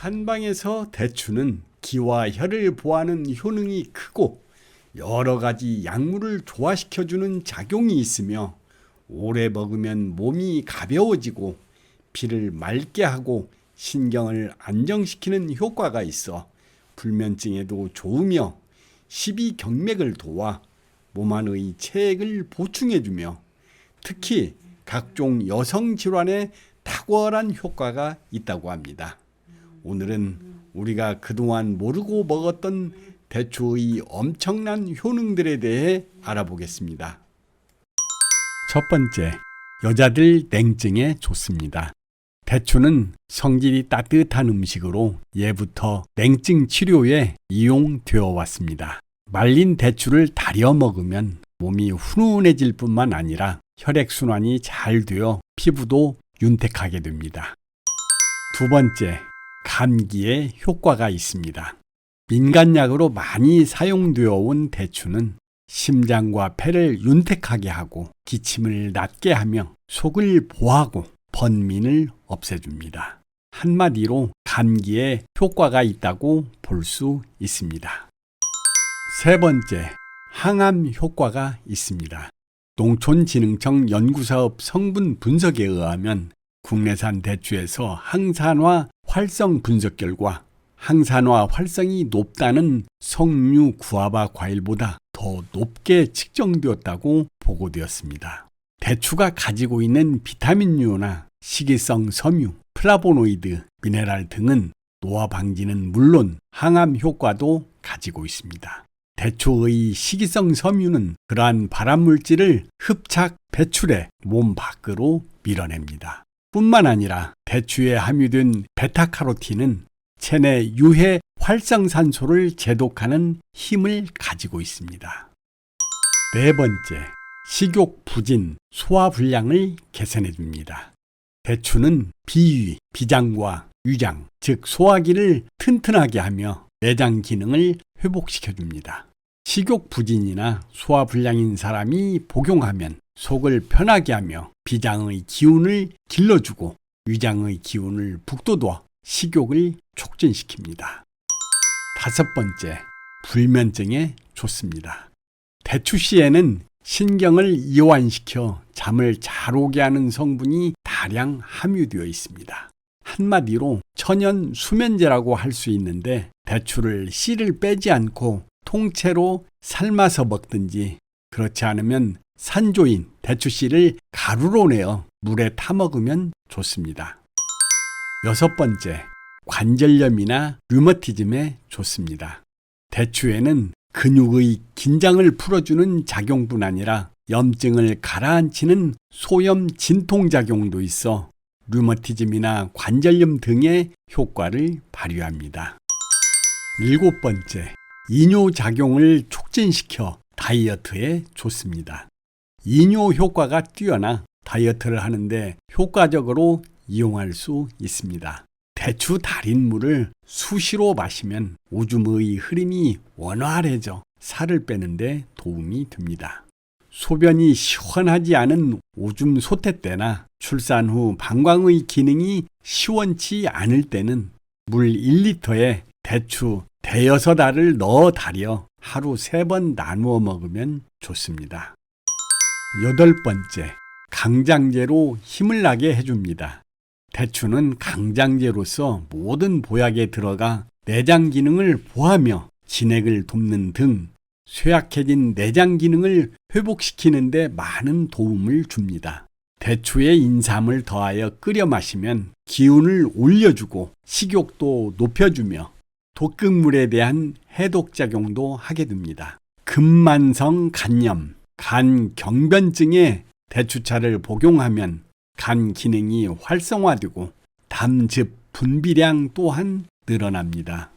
한방에서 대추는 기와 혈을 보하는 효능이 크고 여러 가지 약물을 조화시켜주는 작용이 있으며 오래 먹으면 몸이 가벼워지고 피를 맑게 하고 신경을 안정시키는 효과가 있어 불면증에도 좋으며 십이경맥을 도와 몸 안의 체액을 보충해주며 특히 각종 여성 질환에 탁월한 효과가 있다고 합니다. 오늘은 우리가 그동안 모르고 먹었던 대추의 엄청난 효능들에 대해 알아보겠습니다. 첫 번째, 여자들 냉증에 좋습니다. 대추는 성질이 따뜻한 음식으로 예부터 냉증 치료에 이용되어 왔습니다. 말린 대추를 달여 먹으면 몸이 훈훈해질 뿐만 아니라 혈액순환이 잘 되어 피부도 윤택하게 됩니다. 두 번째, 감기에 효과가 있습니다. 민간약으로 많이 사용되어 온 대추는 심장과 폐를 윤택하게 하고 기침을 낫게 하며 속을 보하고 번민을 없애줍니다. 한마디로 감기에 효과가 있다고 볼 수 있습니다. 세 번째, 항암 효과가 있습니다. 농촌진흥청 연구사업 성분 분석에 의하면 국내산 대추에서 항산화 활성 분석 결과 항산화 활성이 높다는 석류 구아바 과일보다 더 높게 측정되었다고 보고되었습니다. 대추가 가지고 있는 비타민류나 식이성 섬유, 플라보노이드, 미네랄 등은 노화 방지는 물론 항암 효과도 가지고 있습니다. 대추의 식이성 섬유는 그러한 발암물질을 흡착, 배출해 몸 밖으로 밀어냅니다. 뿐만 아니라 대추에 함유된 베타카로틴은 체내 유해 활성산소를 제독하는 힘을 가지고 있습니다. 네 번째, 식욕 부진, 소화불량을 개선해 줍니다. 대추는 비위, 비장과 위장, 즉 소화기를 튼튼하게 하며 내장 기능을 회복시켜 줍니다. 식욕 부진이나 소화불량인 사람이 복용하면 속을 편하게 하며 비장의 기운을 길러주고 위장의 기운을 북돋워 식욕을 촉진시킵니다. 다섯 번째, 불면증에 좋습니다. 대추씨에는 신경을 이완시켜 잠을 잘 오게 하는 성분이 다량 함유되어 있습니다. 한마디로 천연 수면제라고 할 수 있는데 대추를 씨를 빼지 않고 통째로 삶아서 먹든지 그렇지 않으면 산조인 대추씨를 가루로 내어 물에 타 먹으면 좋습니다. 여섯 번째, 관절염이나 류머티즘에 좋습니다. 대추에는 근육의 긴장을 풀어주는 작용뿐 아니라 염증을 가라앉히는 소염 진통작용도 있어 류머티즘이나 관절염 등의 효과를 발휘합니다. 일곱 번째, 이뇨작용을 촉진시켜 다이어트에 좋습니다. 이뇨 효과가 뛰어나 다이어트를 하는데 효과적으로 이용할 수 있습니다. 대추 달인 물을 수시로 마시면 오줌의 흐름이 원활해져 살을 빼는데 도움이 됩니다. 소변이 시원하지 않은 오줌 소태 때나 출산 후 방광의 기능이 시원치 않을 때는 물 1리터에 대추 대여섯 알을 넣어 달여 하루 3번 나누어 먹으면 좋습니다. 여덟 번째, 강장제로 힘을 나게 해줍니다. 대추는 강장제로서 모든 보약에 들어가 내장 기능을 보하며 진액을 돕는 등 쇠약해진 내장 기능을 회복시키는 데 많은 도움을 줍니다. 대추에 인삼을 더하여 끓여 마시면 기운을 올려주고 식욕도 높여주며 독극물에 대한 해독작용도 하게 됩니다. 근만성 간염, 간 경변증에 대추차를 복용하면 간 기능이 활성화되고 담즙 분비량 또한 늘어납니다.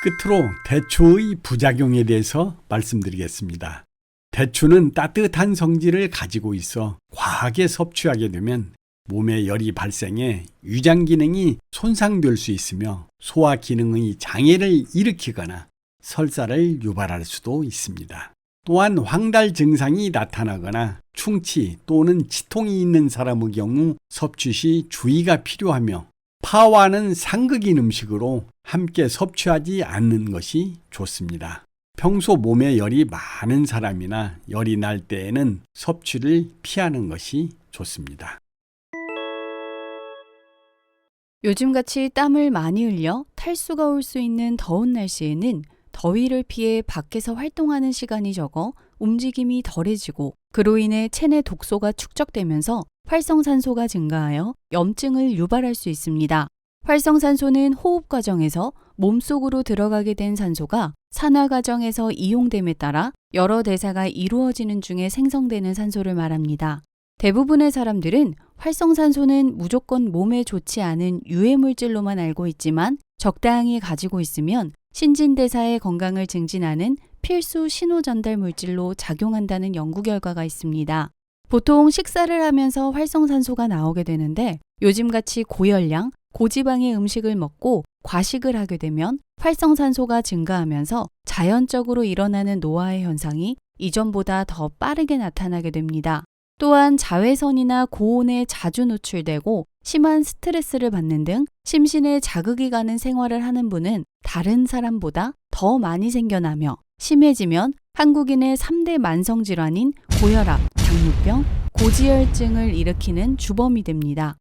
끝으로 대추의 부작용에 대해서 말씀드리겠습니다. 대추는 따뜻한 성질을 가지고 있어 과하게 섭취하게 되면 몸에 열이 발생해 위장 기능이 손상될 수 있으며 소화 기능의 장애를 일으키거나 설사를 유발할 수도 있습니다. 또한 황달 증상이 나타나거나 충치 또는 치통이 있는 사람의 경우 섭취 시 주의가 필요하며 파와는 상극인 음식으로 함께 섭취하지 않는 것이 좋습니다. 평소 몸에 열이 많은 사람이나 열이 날 때에는 섭취를 피하는 것이 좋습니다. 요즘같이 땀을 많이 흘려 탈수가 올 수 있는 더운 날씨에는 더위를 피해 밖에서 활동하는 시간이 적어 움직임이 덜해지고 그로 인해 체내 독소가 축적되면서 활성산소가 증가하여 염증을 유발할 수 있습니다. 활성산소는 호흡 과정에서 몸속으로 들어가게 된 산소가 산화 과정에서 이용됨에 따라 여러 대사가 이루어지는 중에 생성되는 산소를 말합니다. 대부분의 사람들은 활성산소는 무조건 몸에 좋지 않은 유해물질로만 알고 있지만 적당히 가지고 있으면 신진대사의 건강을 증진하는 필수 신호전달 물질로 작용한다는 연구 결과가 있습니다. 보통 식사를 하면서 활성산소가 나오게 되는데 요즘같이 고열량, 고지방의 음식을 먹고 과식을 하게 되면 활성산소가 증가하면서 자연적으로 일어나는 노화의 현상이 이전보다 더 빠르게 나타나게 됩니다. 또한 자외선이나 고온에 자주 노출되고 심한 스트레스를 받는 등 심신에 자극이 가는 생활을 하는 분은 다른 사람보다 더 많이 생겨나며 심해지면 한국인의 3대 만성질환인 고혈압, 당뇨병, 고지혈증을 일으키는 주범이 됩니다.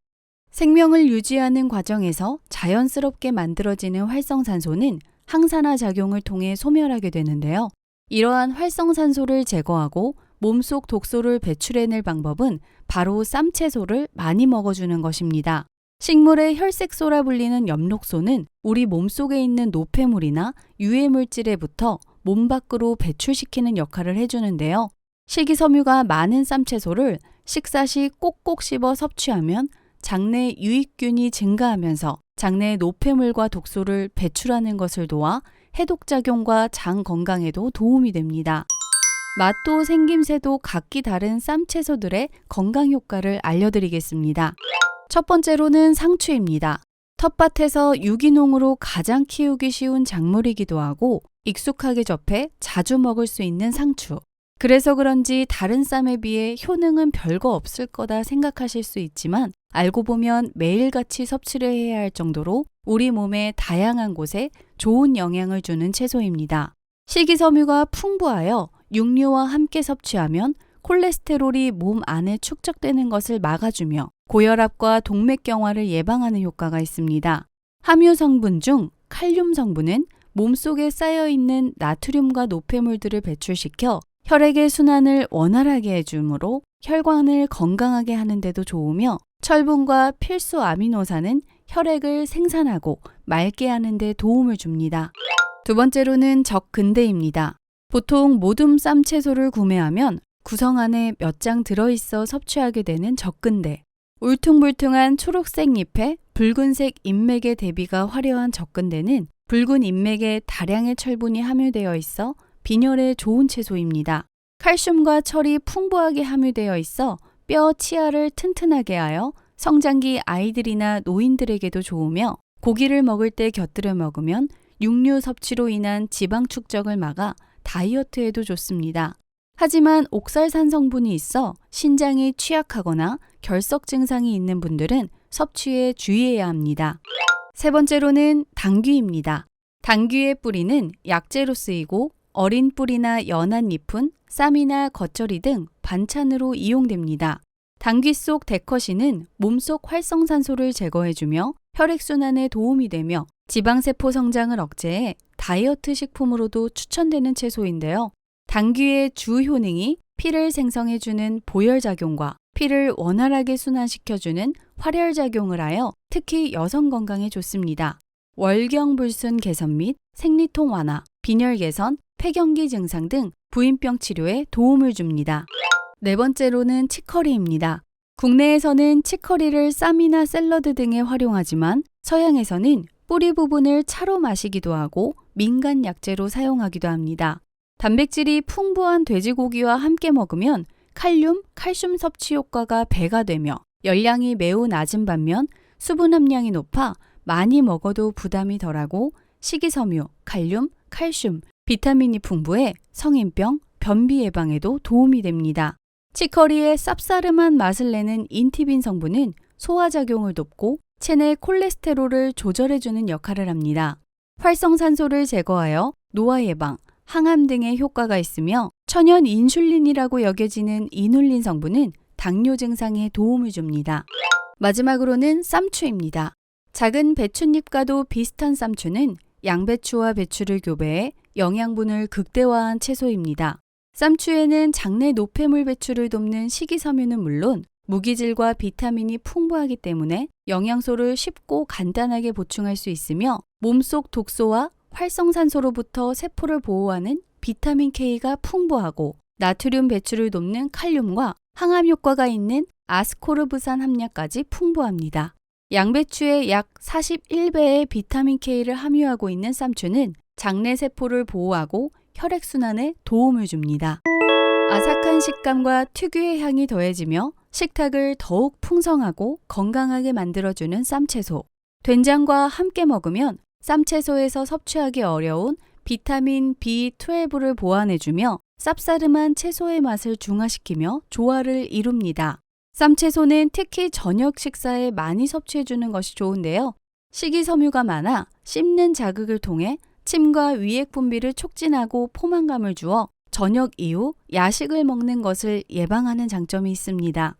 생명을 유지하는 과정에서 자연스럽게 만들어지는 활성산소는 항산화 작용을 통해 소멸하게 되는데요. 이러한 활성산소를 제거하고 몸속 독소를 배출해낼 방법은 바로 쌈채소를 많이 먹어주는 것입니다. 식물의 혈색소라 불리는 엽록소는 우리 몸속에 있는 노폐물이나 유해물질에 붙어 몸 밖으로 배출시키는 역할을 해주는데요. 식이섬유가 많은 쌈채소를 식사 시 꼭꼭 씹어 섭취하면 장내 유익균이 증가하면서 장내 노폐물과 독소를 배출하는 것을 도와 해독작용과 장 건강에도 도움이 됩니다. 맛도 생김새도 각기 다른 쌈채소들의 건강 효과를 알려드리겠습니다. 첫 번째로는 상추입니다. 텃밭에서 유기농으로 가장 키우기 쉬운 작물이기도 하고 익숙하게 접해 자주 먹을 수 있는 상추. 그래서 그런지 다른 쌈에 비해 효능은 별거 없을 거다 생각하실 수 있지만 알고 보면 매일같이 섭취를 해야 할 정도로 우리 몸의 다양한 곳에 좋은 영향을 주는 채소입니다. 식이섬유가 풍부하여 육류와 함께 섭취하면 콜레스테롤이 몸 안에 축적되는 것을 막아주며 고혈압과 동맥경화를 예방하는 효과가 있습니다. 함유 성분 중 칼륨 성분은 몸속에 쌓여있는 나트륨과 노폐물들을 배출시켜 혈액의 순환을 원활하게 해주므로 혈관을 건강하게 하는 데도 좋으며 철분과 필수 아미노산은 혈액을 생산하고 맑게 하는 데 도움을 줍니다. 두 번째로는 적근대입니다. 보통 모둠 쌈채소를 구매하면 구성 안에 몇 장 들어있어 섭취하게 되는 적근대. 울퉁불퉁한 초록색 잎에 붉은색 잎맥의 대비가 화려한 적근대는 붉은 잎맥에 다량의 철분이 함유되어 있어 빈혈에 좋은 채소입니다. 칼슘과 철이 풍부하게 함유되어 있어 뼈 치아를 튼튼하게 하여 성장기 아이들이나 노인들에게도 좋으며 고기를 먹을 때 곁들여 먹으면 육류 섭취로 인한 지방 축적을 막아 다이어트에도 좋습니다. 하지만 옥살산 성분이 있어 신장이 취약하거나 결석 증상이 있는 분들은 섭취에 주의해야 합니다. 세 번째로는 당귀입니다. 당귀의 뿌리는 약재로 쓰이고 어린 뿌리나 연한 잎은 쌈이나 겉절이 등 반찬으로 이용됩니다. 당귀 속 데커신은 몸속 활성산소를 제거해주며 혈액순환에 도움이 되며 지방세포 성장을 억제해 다이어트 식품으로도 추천되는 채소인데요. 당귀의 주 효능이 피를 생성해주는 보혈작용과 피를 원활하게 순환시켜주는 활혈작용을 하여 특히 여성 건강에 좋습니다. 월경불순 개선 및 생리통 완화, 빈혈 개선, 폐경기 증상 등 부인병 치료에 도움을 줍니다. 네 번째로는 치커리입니다. 국내에서는 치커리를 쌈이나 샐러드 등에 활용하지만 서양에서는 뿌리 부분을 차로 마시기도 하고 민간 약재로 사용하기도 합니다. 단백질이 풍부한 돼지고기와 함께 먹으면 칼륨, 칼슘 섭취 효과가 배가 되며 열량이 매우 낮은 반면 수분 함량이 높아 많이 먹어도 부담이 덜하고 식이섬유, 칼륨, 칼슘, 비타민이 풍부해 성인병, 변비 예방에도 도움이 됩니다. 치커리의 쌉싸름한 맛을 내는 인티빈 성분은 소화작용을 돕고 체내 콜레스테롤을 조절해주는 역할을 합니다. 활성산소를 제거하여 노화 예방, 항암 등의 효과가 있으며 천연 인슐린이라고 여겨지는 이눌린 성분은 당뇨 증상에 도움을 줍니다. 마지막으로는 쌈추입니다. 작은 배춧잎과도 비슷한 쌈추는 양배추와 배추를 교배해 영양분을 극대화한 채소입니다. 쌈추에는 장내 노폐물 배출을 돕는 식이섬유는 물론 무기질과 비타민이 풍부하기 때문에 영양소를 쉽고 간단하게 보충할 수 있으며 몸속 독소와 활성산소로부터 세포를 보호하는 비타민 K가 풍부하고 나트륨 배출을 돕는 칼륨과 항암 효과가 있는 아스코르브산 함량까지 풍부합니다. 양배추의 약 41배의 비타민 K를 함유하고 있는 쌈추는 장내 세포를 보호하고 혈액순환에 도움을 줍니다. 아삭한 식감과 특유의 향이 더해지며 식탁을 더욱 풍성하고 건강하게 만들어주는 쌈채소. 된장과 함께 먹으면 쌈채소에서 섭취하기 어려운 비타민 B12를 보완해주며 쌉싸름한 채소의 맛을 중화시키며 조화를 이룹니다. 쌈채소는 특히 저녁 식사에 많이 섭취해주는 것이 좋은데요. 식이섬유가 많아 씹는 자극을 통해 침과 위액 분비를 촉진하고 포만감을 주어 저녁 이후 야식을 먹는 것을 예방하는 장점이 있습니다.